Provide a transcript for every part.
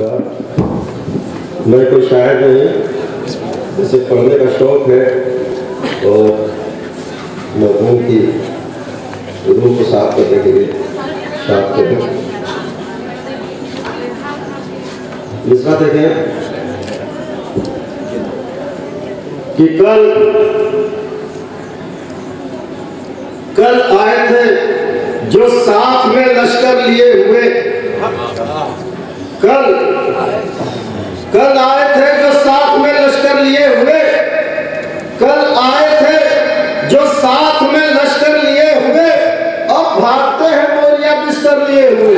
नमस्कार। मैं कोई शायर नहीं, मुझे पढ़ने का शौक है और मौजूद की रूह को साफ करने के लिए साफ करें। मिसरा देखें कि कल आए थे जो साथ में लश्कर लिए हुए, कल आए थे जो साथ में लश्कर लिए हुए, कल आए थे जो साथ में लश्कर लिए हुए, अब भागते हैं बोरिया बिस्तर लिए हुए।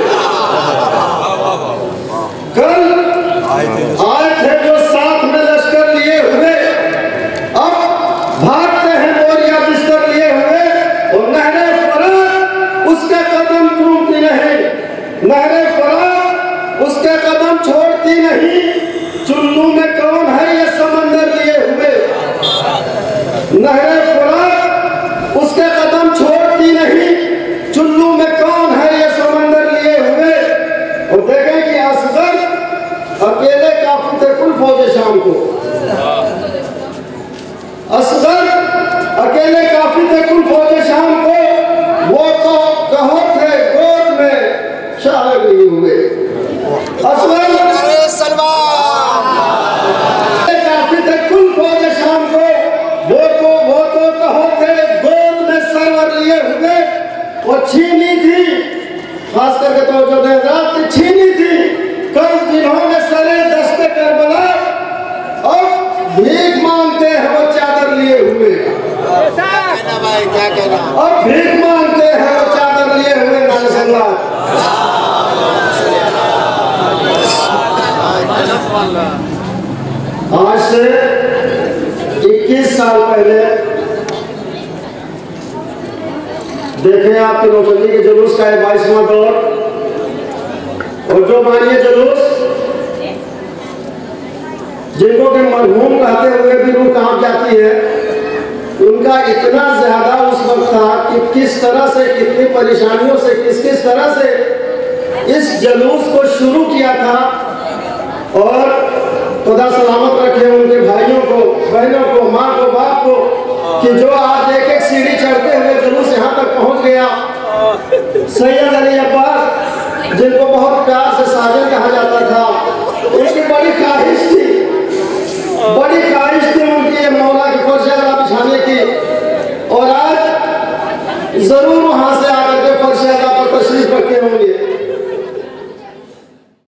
कल आए थे जो साथ में लश्कर लिए हुए, अब भागते हैं बोरिया बिस्तर लिए हुए। और नहरे फरात उसके कदम चूमती नहीं, नहरे फरात उसके कदम छोड़ती नहीं। चुल्लू में कौन है ये समंदर लिए हुए, नहरे फरात उसके कदम छोड़ती नहीं। चुल्लू में कौन है ये समंदर लिए हुए। और देखें कि असगर अकेले काफी थे कुल फौजे शाम को, असगर अकेले काफी थे कुल फौजे शाम को। वो तो कहो थे गोद में शायर लिए हुए, असगर काफी थे कुल फौजे शाम को। वो तो कहो थे गोद में सरवर लिए हुए। और छीनी थी, खास करके तो जो देवरात छीनी थी कल जिन्होंने सरे दस्ते करबला, और भीख मांगते हैं वो चादर लिए हुए। क्या कहना, और भीख मांगते हैं वो चादर लिए हुए। आज से 21 साल पहले देखें आपके नौचंदी के जुलूस का 22वां दौर, और जो मानिए जुलूस जिनको के मरहूम कहते हुए भी रूह कांप जाती है, उनका इतना ज्यादा उस वक्त था कि किस तरह से, कितनी परेशानियों से, किस तरह से इस जुलूस को शुरू किया था। और खुदा सलामत रखे उनके भाइयों को, बहनों को, माँ को, बाप को, कि जो आज एक एक सीढ़ी चढ़ते हुए जुलूस यहाँ तक पहुँच गया। सैयद अली अब्बास जिनको बहुत